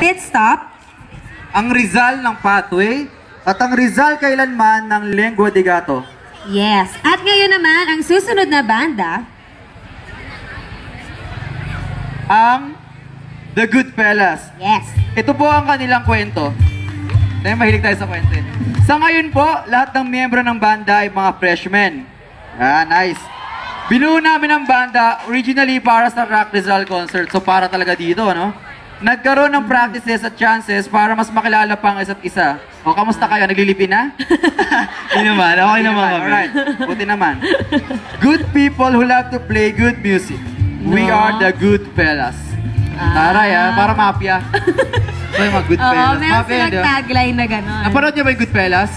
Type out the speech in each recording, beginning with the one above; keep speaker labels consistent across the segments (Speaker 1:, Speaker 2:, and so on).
Speaker 1: pit stop.
Speaker 2: Ang Rizal ng Pathway at ang Rizal kailanman ng Lengua de Gato.
Speaker 1: Yes. At ngayon naman, ang susunod na banda,
Speaker 2: ang The Goodfellas.
Speaker 1: yes.
Speaker 2: Ito po ang kanilang kwento. Dahil mahilig tayo sa kwento. Sa ngayon po, lahat ng miyembro ng banda ay mga freshmen. Nice. Binuo namin ang banda originally para sa Rock Rizal concert. So para talaga dito, no? Nagkaroon ng practices at chances para mas makilala pa ang isa't isa. O, kamusta kayo? Naglilipin na?
Speaker 3: Hindi naman. Okay naman kami.
Speaker 2: Alright. Buti naman. Good people who love to play good music. We are the Goodfellas. Taray para mafia. So yung mga Goodfellas.
Speaker 1: Oo, meron silang tagline na gano'n.
Speaker 2: Napanood niyo ba yung Goodfellas?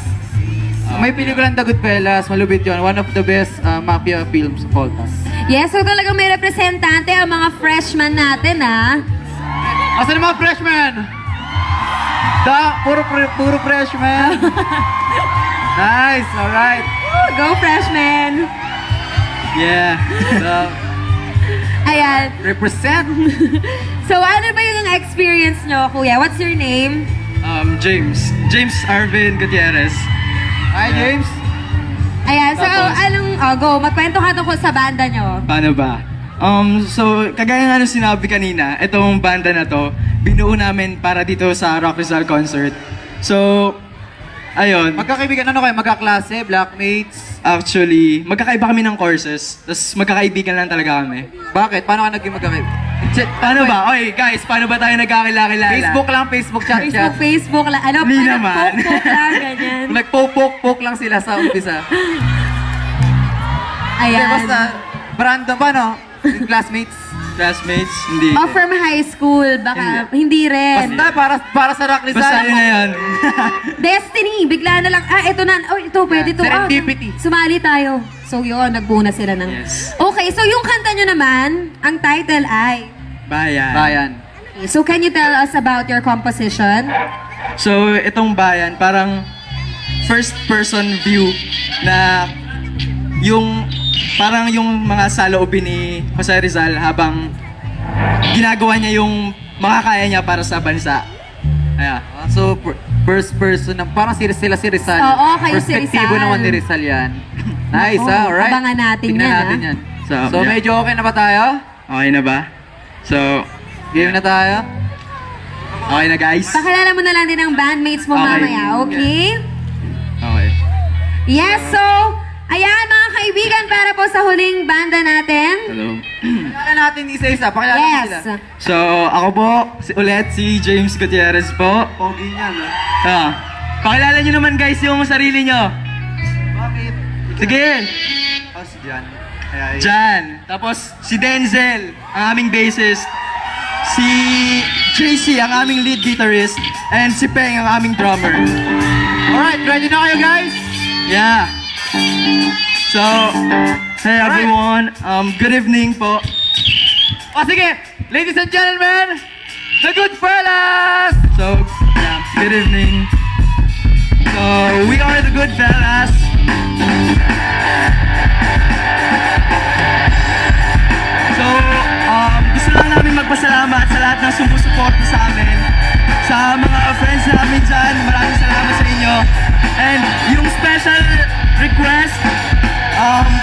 Speaker 2: May pelikulang The Goodfellas. Malupit yun. One of the best mafia films of all time.
Speaker 1: Yes, so talagang may representante ang mga freshmen natin, ha?
Speaker 2: Asan yung mga freshmen? Puro freshmen. Nice, alright.
Speaker 1: Go, freshmen!
Speaker 3: Yeah.
Speaker 1: Ayan.
Speaker 2: Represent.
Speaker 1: So, ano ba yung experience nyo, kuya? What's your name?
Speaker 3: James. James Arvin Gutierrez.
Speaker 2: Hi, James.
Speaker 1: Ayan, so
Speaker 3: Tapos,
Speaker 1: go. Magkwento ka tungkol sa banda nyo.
Speaker 3: Paano ba? So, kagaya nga nung sinabi kanina, itong banda na to, binuo namin para dito sa Rock Rizal concert. So, ayun.
Speaker 2: Magkakaibigan, ano kayo? Magkaklase? Blackmates?
Speaker 3: Actually, magkakaiba kami ng courses. Tapos magkakaibigan lang talaga kami.
Speaker 2: Bakit? Paano ka naging magkakaibigan?
Speaker 3: Paano ba? Oy, guys, paano ba tayo nagkakilala?
Speaker 2: Facebook chat.
Speaker 1: Facebook lang. Ano,
Speaker 3: Hindi naman.
Speaker 1: Poke lang, ganyan.
Speaker 2: Nagpopok lang sila sa umpisa.
Speaker 1: Ayan.
Speaker 2: Basta, random ba, no? Yung classmates?
Speaker 3: Classmates? Hindi.
Speaker 1: O from high school, baka hindi rin.
Speaker 2: Basta, para sa Rock Rizal.
Speaker 3: Basta yun na yan.
Speaker 1: Destiny, bigla na lang, ito na, ito, pwede to.
Speaker 2: Serendipity.
Speaker 1: Sumali tayo. So yun, nagbuo na sila ng...
Speaker 3: Yes.
Speaker 1: Okay, so yung kanta nyo naman, ang title ay...
Speaker 3: Bayan.
Speaker 1: So can you tell us about your composition?
Speaker 3: So, itong bayan, parang first person view na parang yung mga saloobin ni Jose Rizal habang ginagawa niya yung makakaya niya para sa bansa. Ayan.
Speaker 2: So, first person, parang sila si Rizal.
Speaker 1: Oo, kayo si Rizal.
Speaker 2: Perspektibo naman ni Rizal yan. Nice, alright.
Speaker 1: Abangan natin
Speaker 2: Tingnan
Speaker 1: yan,
Speaker 2: natin yan. So,
Speaker 3: yeah.
Speaker 2: medyo okay na ba tayo?
Speaker 3: Okay na ba? So,
Speaker 2: Game na tayo?
Speaker 3: okay na guys?
Speaker 1: Pakilala mo na lang din ang bandmates mo mamaya, okay?
Speaker 3: Okay.
Speaker 1: Yes, so, ayan mga kaibigan, para po sa huling banda natin.
Speaker 3: Hello.
Speaker 2: Pakilala natin isa-isa. Pakilala mo sila.
Speaker 1: Yes.
Speaker 3: So, ako po, ulit si James Gutierrez po.
Speaker 2: Pogi niya, no?
Speaker 3: Pakilala nyo naman guys yung sarili nyo.
Speaker 2: Bakit?
Speaker 3: Sige!
Speaker 2: Oh, si Jan.
Speaker 3: Jan. Tapos si Denzel, ang aming bassist. Si JC, ang aming lead guitarist. And si Peng, ang aming drummer.
Speaker 2: Alright, ready na kayo guys?
Speaker 3: Yeah. So, hey everyone. Good evening po.
Speaker 2: O sige, ladies and gentlemen, The Goodfellas!
Speaker 3: So, yeah, good evening. So, we are the Goodfellas. So, gusto lang namin magpasalamat sa lahat ng sumusuporta sa amin. Sa mga friends namin dyan, maraming salamat sa inyo. And yung special request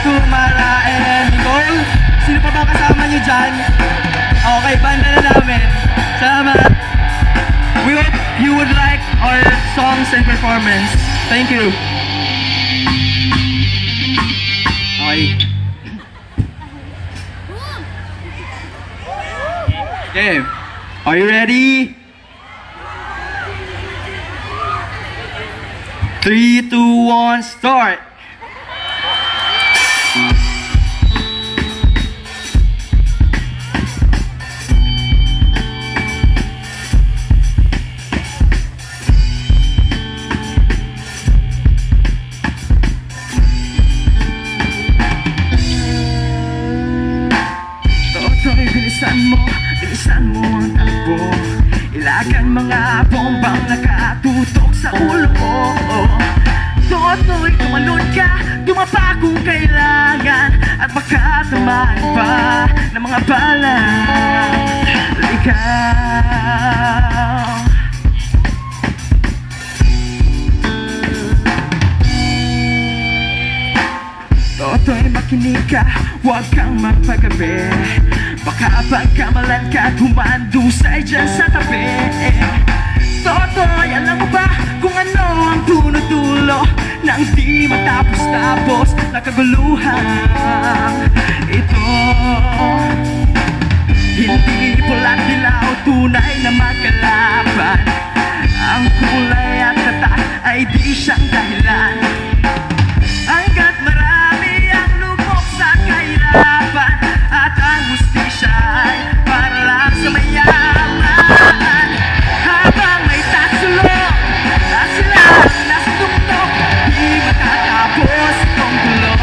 Speaker 3: to Mara and Nicole, sino pa ba kasama nyo dyan? Okay, banda na namin. Salamat. We hope you would like our songs and performance. Thank you. Okay. Okay. Are you ready? 3, 2, 1, start! Toto'y bilisan mo ang takbo. Ilagan mga bombang nakatutok sa ulo mo. Toto'y tumalon ka, dumapa kung kailangan, at makatamaan pa ng mga bala. Ikaw makinig ka, huwag kang magpagabi. Baka pagkamalan ka, humandusay dyan sa tabi. Totoy, alam mo ba kung ano ang puno-dulo ng di matapos-tapos na kaguluhan ito? Hindi pula't dilaw, tunay na magkalaban. Ang kulay at tatak ay di siyang dahilan. Hanggat marami ang lubog sa kahirapan, at ang hustisya ay para lang sa mayaman. Habang may tatsulok at sila ang nasa tuktok, di matatapos itong gulo.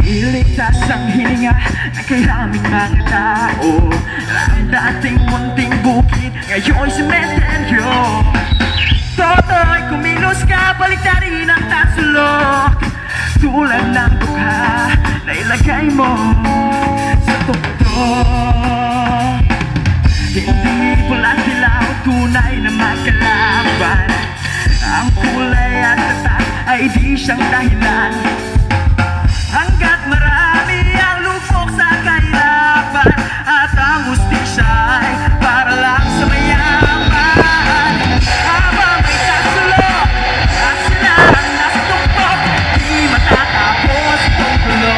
Speaker 3: Iligtas ang hininga ng kairaming mga tao. Ang dating munting bukid, ngayon sementeryo. Toto'y kumilos ka, baliktarin ang tatsulok. Tulad ng dukha na ilagay mo sa tuktok. Hindi pula't dilaw, tunay na magkalaban. Ang kulay at tatak ay di siyang dahilan. Hanggat marami ang lupok sa kahirapan, at ang hustisya ay para lang sa mayaman. Habang may tatsulok at sila ang nasa tuktok, di matatapos itong gulo.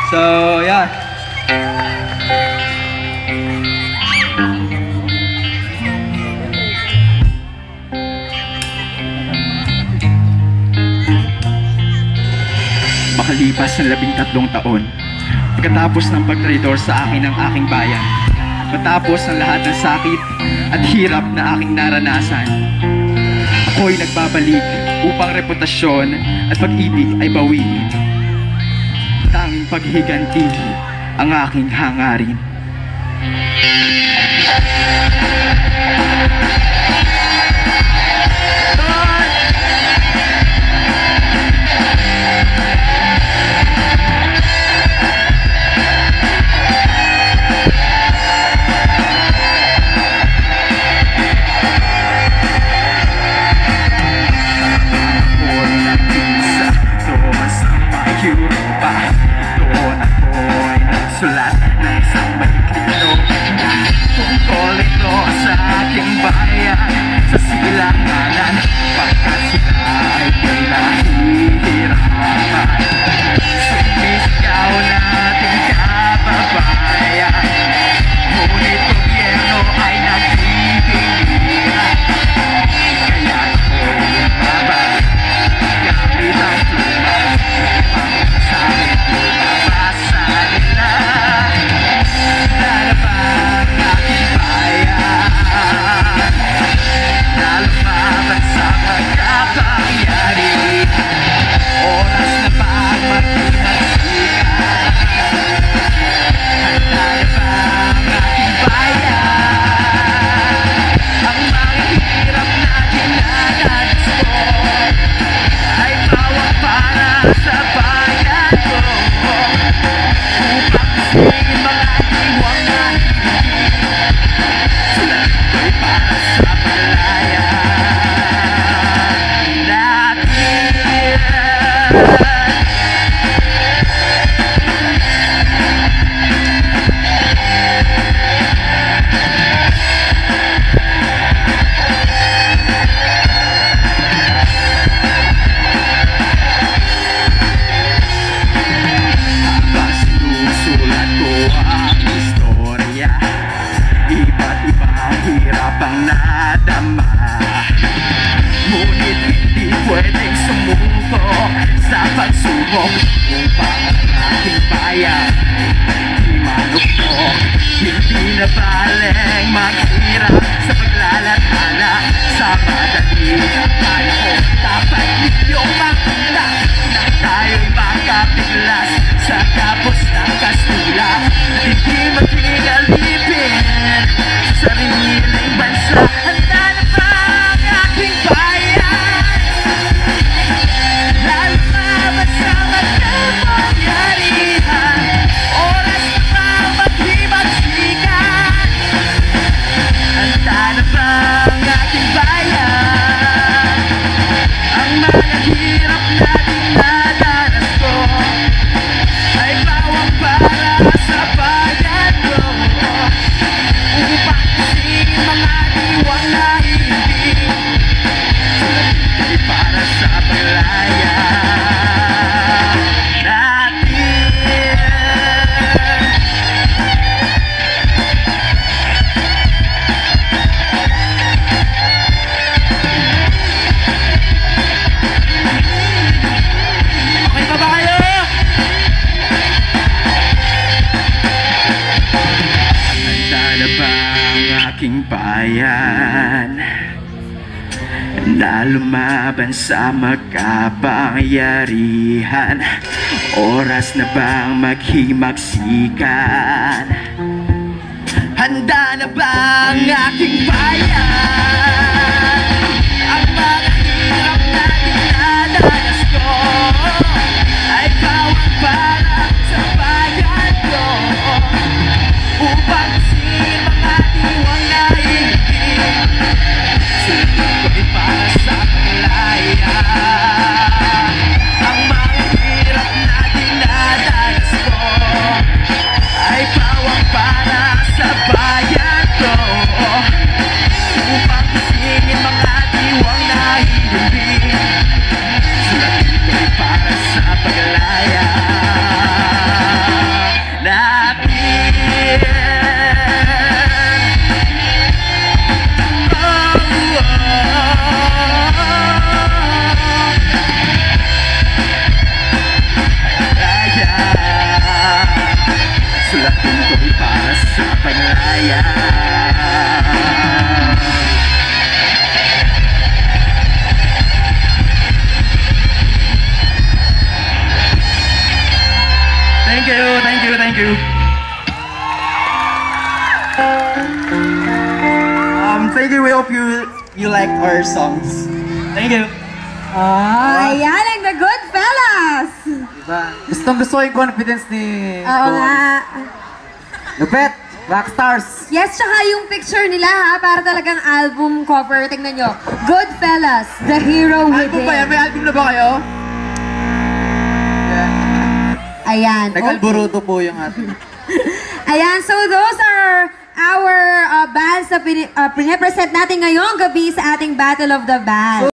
Speaker 2: So, yeah.
Speaker 3: Makalipas ng 13 taon, pagkatapos ng pagtraidor sa akin ng aking bayan, matapos ang lahat ng sakit at hirap na aking naranasan, ako'y nagbabalik upang reputasyon at pag-ibig ay bawiin. Tanging paghiganti ang aking hangarin.
Speaker 4: Sulat ng isang mahiklino tungkol ito sa ating bayan, sa silanganan, pagkat sila ay pinahihirapan. Sumisigaw nating kababayan, ngunit gobyerno ay nagpipilihan. Kaya ako'y lumabas gamit ang pluma, pangkasalit lumabas sa nila. Lalabang aking bayan, lalabang sa pagkapangyari. Oras na bang magpinagsikan? Lalabang aking bayan, ang mga hirap na dinadanas ko ay bawat para sa bayan ko. Upang tingin mga iwang na hindi, sulat ko'y para sa malaya.
Speaker 3: bayan na lumaban sa makapangyarihan. Oras na bang maghimagsikan? Handa na ba ang aking bayan? Ang mga hirap na dinadanas ko ay bawat para sa bayan ko, upang gisingin mga diwang naiibig. Sulit ko'y para sa paglaya. Ang mga hirap na dinadanas ko ay bawat para sa bayan ko, upang gisingin mga diwang naiibig. Sulit ko'y para sa paglaya natin. Sulatin ko'y para sa paglaya. Thank you, thank you, thank you. Thank you. We hope you like our songs. Thank you.
Speaker 1: Ayan ang The Goodfellas!
Speaker 2: Diba? Gusto ko yung confidence ni
Speaker 1: Oo nga.
Speaker 2: Lupet, Rockstars.
Speaker 1: Yes, tsaka yung picture nila ha, para talagang album cover. Tingnan nyo. Goodfellas, The Hero
Speaker 2: Album ba yan?
Speaker 1: Within.
Speaker 2: May album na ba kayo?
Speaker 1: Ayan.
Speaker 2: Nag-alboruto po yung ating.
Speaker 1: Ayan, so those are our bands na pinipresent natin ngayong gabi sa ating Battle of the Bands.